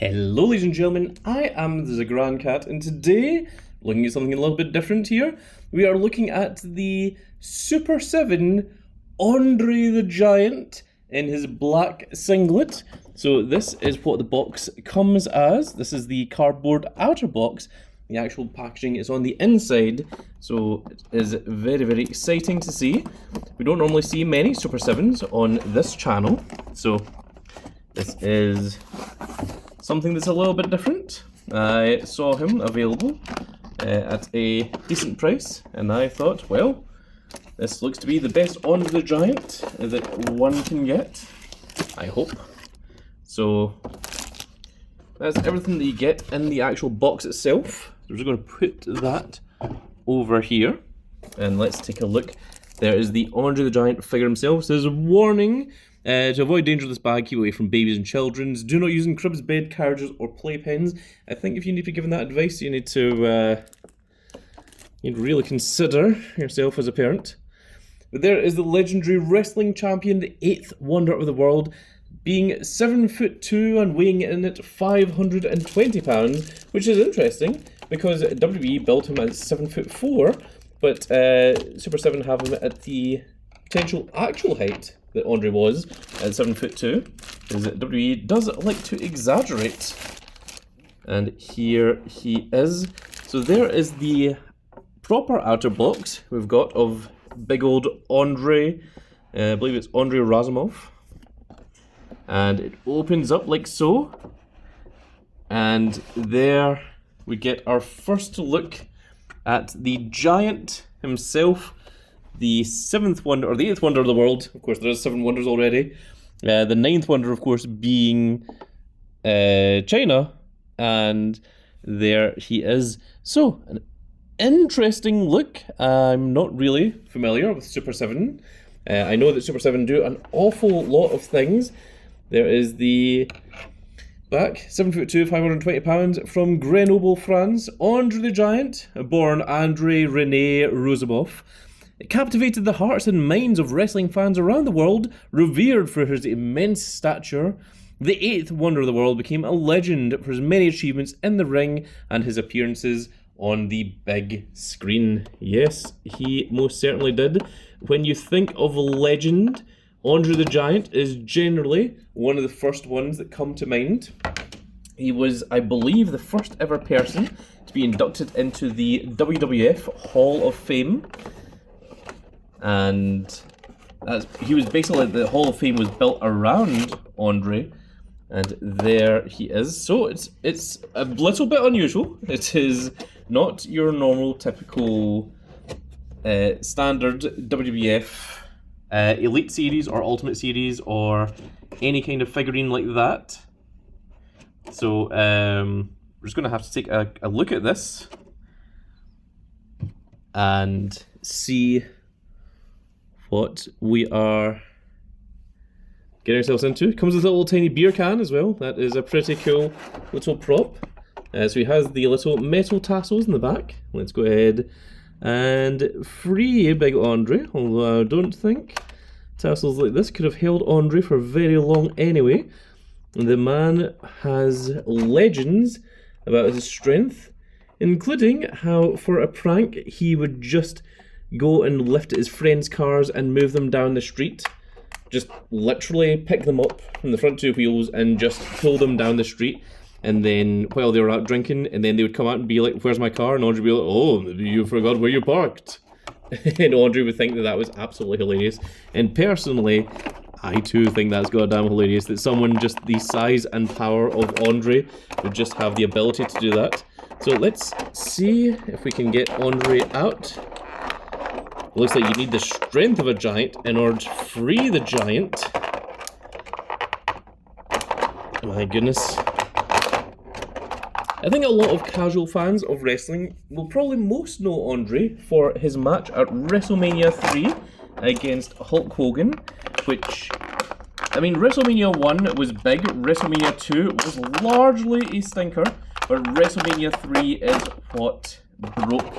Hello ladies and gentlemen, I am the Grand Cat, and today, looking at something a little bit different here, we are looking at the Super 7 Andre the Giant in his black singlet. So this is what the box comes as. This is the cardboard outer box. The actual packaging is on the inside, so it is very, very exciting to see. We don't normally see many Super 7s on this channel, so this is something that's a little bit different. I saw him available at a decent price, and I thought, well, this looks to be the best Andre the Giant that one can get, I hope. So that's everything that you get in the actual box itself. So we're just going to put that over here, and let's take a look. There is the Andre the Giant figure himself. There's a warning. To avoid danger of this bag, keep away from babies and children. Do not use in cribs, bed, carriages, or playpens. I think if you need to be given that advice, you need to really consider yourself as a parent. But there is the legendary wrestling champion, the 8th wonder of the world, being 7'2" and weighing in at 520 pounds, which is interesting because WWE built him as 7'4", but Super 7 have him at the potential actual height that Andre was at 7'2", because WWE does like to exaggerate. And here he is. So there is the proper outer box we've got of big old Andre. I believe it's Andre Razumov. And it opens up like so. And there we get our first look at the giant himself. The 7th wonder, or the 8th wonder of the world. Of course, there is 7 wonders already. The 9th wonder, of course, being China. And there he is. So, an interesting look. I'm not really familiar with Super 7. I know that Super 7 do an awful lot of things. There is the back, 7'2", 520 pounds, from Grenoble, France. Andre the Giant, born Andre René Razumov. It captivated the hearts and minds of wrestling fans around the world. Revered for his immense stature, the 8th wonder of the world became a legend for his many achievements in the ring and his appearances on the big screen. Yes, he most certainly did. When you think of a legend, Andre the Giant is generally one of the first ones that come to mind. He was, I believe, the first ever person to be inducted into the WWF Hall of Fame. And he was basically, the Hall of Fame was built around Andre, and there he is. So it's a little bit unusual. It is not your normal, typical, standard WWF Elite Series or Ultimate Series or any kind of figurine like that. So we're just going to have to take a look at this and see what we are getting ourselves into. Comes with a little tiny beer can as well. That is a pretty cool little prop. So he has the little metal tassels in the back. Let's go ahead and free big Andre, although I don't think tassels like this could have held Andre for very long anyway. The man has legends about his strength, including how for a prank he would just go and lift his friends' cars and move them down the street. Just literally pick them up from the front 2 wheels and just pull them down the street. And then while they were out drinking, and then they would come out and be like, "Where's my car?" And Andre would be like, "Oh, you forgot where you parked." And Andre would think that that was absolutely hilarious. And personally, I too think that's goddamn hilarious that someone just the size and power of Andre would just have the ability to do that. So let's see if we can get Andre out. It looks like you need the strength of a giant in order to free the giant. My goodness. I think a lot of casual fans of wrestling will probably most know Andre for his match at WrestleMania 3 against Hulk Hogan, which, I mean, WrestleMania 1 was big, WrestleMania 2 was largely a stinker, but WrestleMania 3 is what broke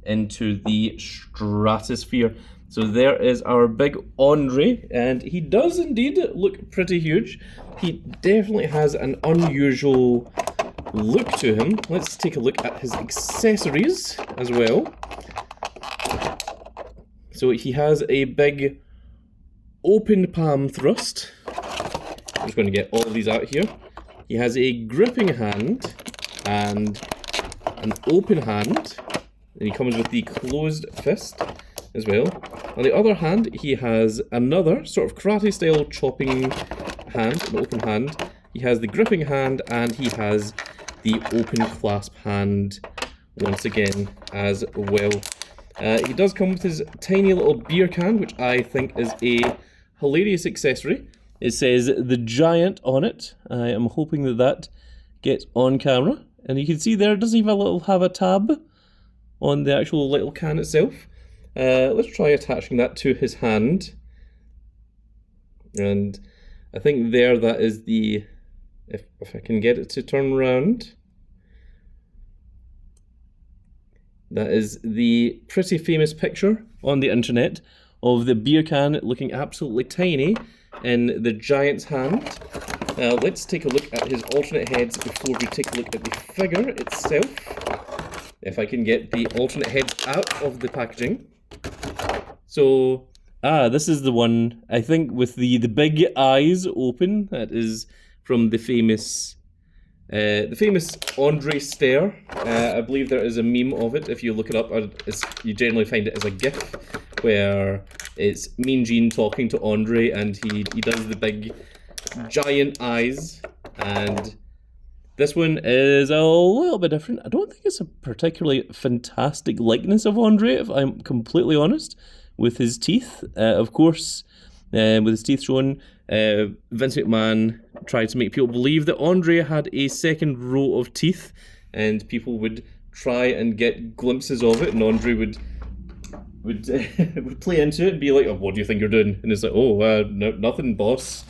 into the stratosphere. So there is our big Andre, and he does indeed look pretty huge. He definitely has an unusual look to him. Let's take a look at his accessories as well. So he has a big open palm thrust. I'm just going to get all of these out here. He has a gripping hand and an open hand, and he comes with the closed fist as well. On the other hand, he has another sort of karate style chopping hand, an open hand. He has the gripping hand, and he has the open clasp hand once again as well. He does come with his tiny little beer can, which I think is a hilarious accessory. It says The Giant on it. I am hoping that that gets on camera. And you can see there, it doesn't even have a tab on the actual little can itself. Let's try attaching that to his hand. And I think there that is the, if I can get it to turn around, that is the pretty famous picture on the internet of the beer can looking absolutely tiny in the Giant's hand. Let's take a look at his alternate heads before we take a look at the figure itself. If I can get the alternate heads out of the packaging. So, this is the one, I think, with the big eyes open. That is from the famous Andre stare. I believe there is a meme of it. If you look it up, you generally find it as a GIF, where it's Mean Gene talking to Andre, and he does the big giant eyes. And this one is a little bit different. I don't think it's a particularly fantastic likeness of Andre, if I'm completely honest, with his teeth. Of course, with his teeth shown, Vince McMahon tried to make people believe that Andre had a second row of teeth, and people would try and get glimpses of it, and Andre would play into it and be like, "Oh, what do you think you're doing?" And it's like, "Oh, no, nothing, boss."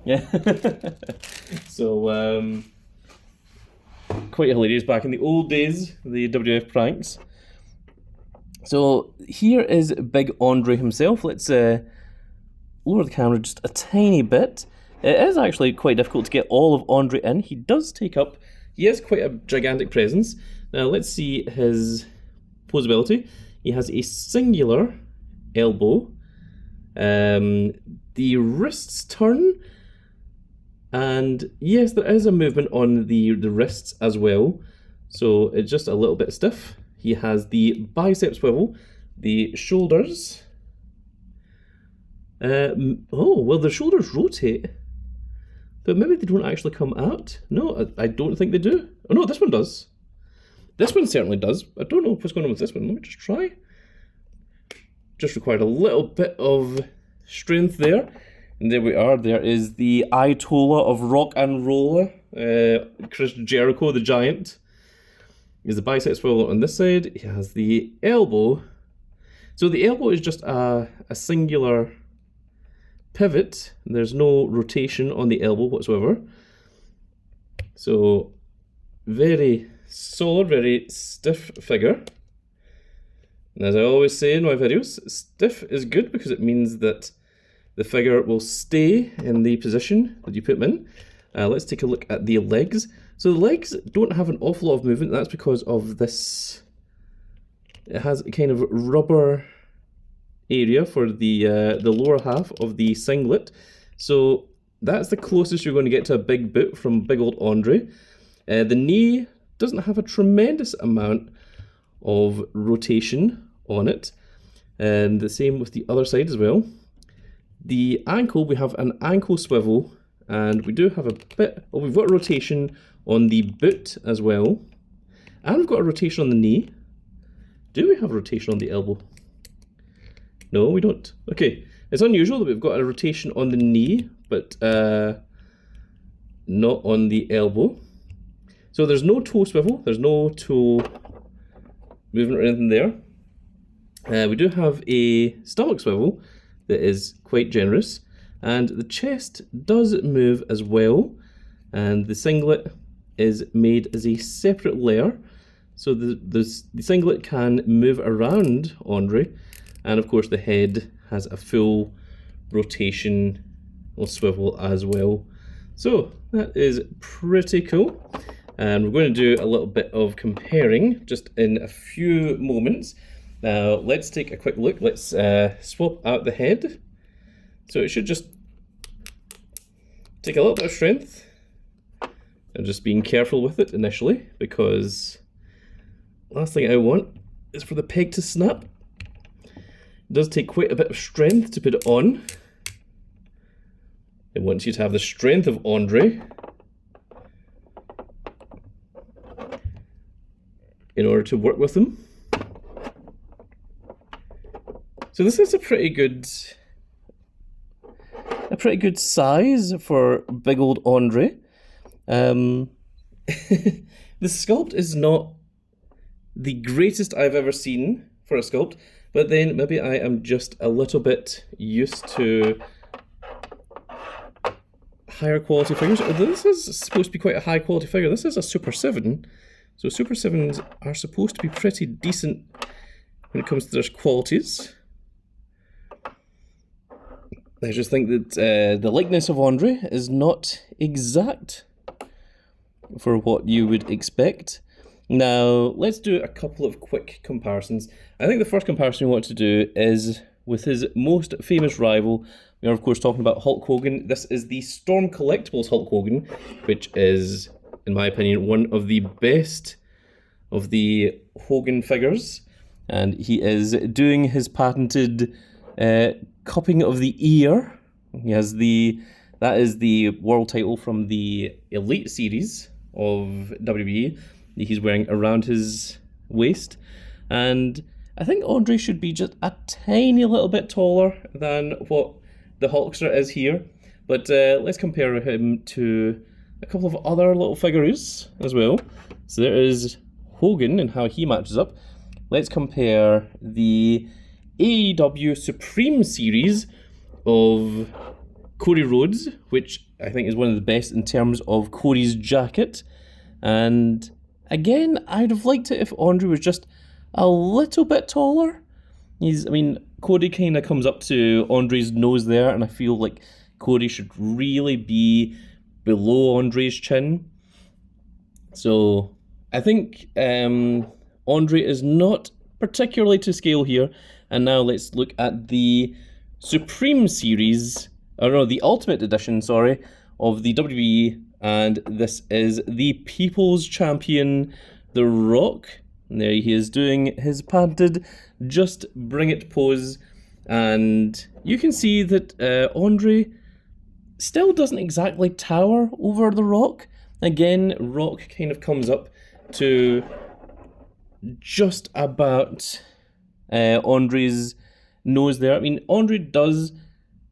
Yeah. So, quite hilarious back in the old days, the WWF pranks. So here is Big Andre himself. Let's lower the camera just a tiny bit. It is actually quite difficult to get all of Andre in. He has quite a gigantic presence. Now let's see his posability. He has a singular elbow. The wrists turn. And yes, there is a movement on the wrists as well. So it's just a little bit stiff. He has the bicep swivel, the shoulders. Well, the shoulders rotate, but maybe they don't actually come out. No, I don't think they do. Oh no, this one does. This one certainly does. I don't know what's going on with this one. Let me just try. Just required a little bit of strength there. And there we are. There is the Ayatollah of rock and roller, Chris Jericho, the Giant. Is the bicep swivel on this side. He has the elbow. So the elbow is just a singular pivot. There's no rotation on the elbow whatsoever. So very solid, very stiff figure. And as I always say in my videos, stiff is good because it means that the figure will stay in the position that you put them in. Let's take a look at the legs. So the legs don't have an awful lot of movement. That's because of this. It has a kind of rubber area for the lower half of the singlet. So that's the closest you're going to get to a big boot from big old Andre. The knee doesn't have a tremendous amount of rotation on it. And the same with the other side as well. The ankle, we have an ankle swivel, and we do have a bit, well, we've got a rotation on the boot as well, and we've got a rotation on the knee. Do we have a rotation on the elbow? No, we don't. Okay, it's unusual that we've got a rotation on the knee, but not on the elbow. So there's no toe swivel, there's no toe movement or anything there. We do have a stomach swivel that is quite generous, and the chest does move as well, and the singlet is made as a separate layer, so the singlet can move around Andre, And of course the head has a full rotation or swivel as well. So that is pretty cool. And we're going to do a little bit of comparing just in a few moments. Now let's take a quick look. Let's swap out the head. So it should just take a little bit of strength. I'm just being careful with it initially, because last thing I want is for the peg to snap. It does take quite a bit of strength to put it on. It wants you to have the strength of Andre in order to work with them. So this is a pretty good size for big old Andre. The sculpt is not the greatest I've ever seen for a sculpt, but then maybe I am just a little bit used to higher quality figures. This is supposed to be quite a high quality figure. This is a Super 7, so Super 7s are supposed to be pretty decent when it comes to their qualities. I just think that the likeness of Andre is not exact for what you would expect. Now, let's do a couple of quick comparisons. I think the first comparison we want to do is with his most famous rival. We are, of course, talking about Hulk Hogan. This is the Storm Collectibles Hulk Hogan, which is, in my opinion, one of the best of the Hogan figures. And he is doing his patented cupping of the ear. He has that is the world title from the Elite series of WWE that he's wearing around his waist. And I think Andre should be just a tiny little bit taller than what the Hulkster is here. But let's compare him to a couple of other little figures as well. So there is Hogan and how he matches up. Let's compare the AEW Supreme series of Cody Rhodes, which I think is one of the best in terms of Cody's jacket. And again, I'd have liked it if Andre was just a little bit taller. Cody kind of comes up to Andre's nose there, and I feel like Cody should really be below Andre's chin. So I think Andre is not particularly to scale here. And now let's look at the Supreme series, the Ultimate Edition, of the WWE, and this is the People's Champion, The Rock. And there he is doing his patented Just Bring It pose, and you can see that Andre still doesn't exactly tower over The Rock. Again, Rock kind of comes up to just about Andre's nose there. Andre does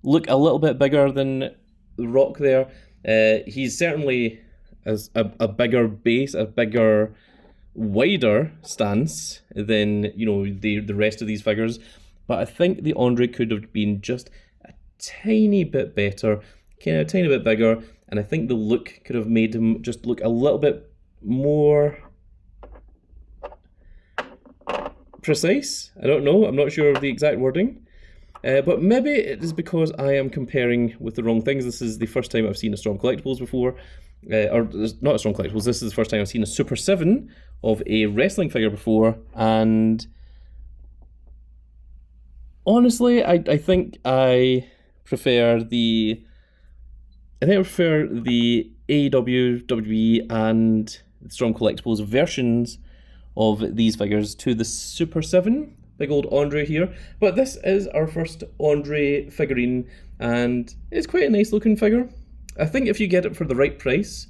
look a little bit bigger than The Rock there. He's certainly a bigger base, a bigger, wider stance than the rest of these figures. But I think the Andre could have been just a tiny bit better, kind of a tiny bit bigger, and I think the look could have made him just look a little bit more precise. I don't know, I'm not sure of the exact wording, but maybe it is because I am comparing with the wrong things. This is the first time I've seen a Storm Collectibles before, or not a Storm Collectibles, this is the first time I've seen a Super 7 of a wrestling figure before, and honestly, I think I prefer the AEW, WWE, and Storm Collectibles versions of these figures to the Super 7, big old Andre here. But this is our first Andre figurine, and it's quite a nice looking figure. I think if you get it for the right price,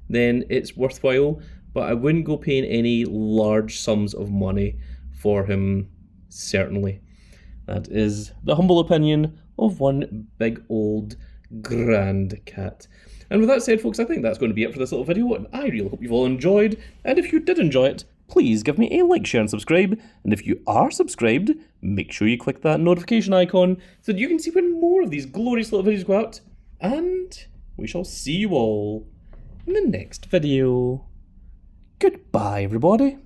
then it's worthwhile, but I wouldn't go paying any large sums of money for him, certainly. That is the humble opinion of one big old grand cat. And with that said, folks, I think that's going to be it for this little video, and I really hope you've all enjoyed. And if you did enjoy it, please give me a like, share, and subscribe. And if you are subscribed, make sure you click that notification icon so that you can see when more of these glorious little videos go out. And we shall see you all in the next video. Goodbye, everybody.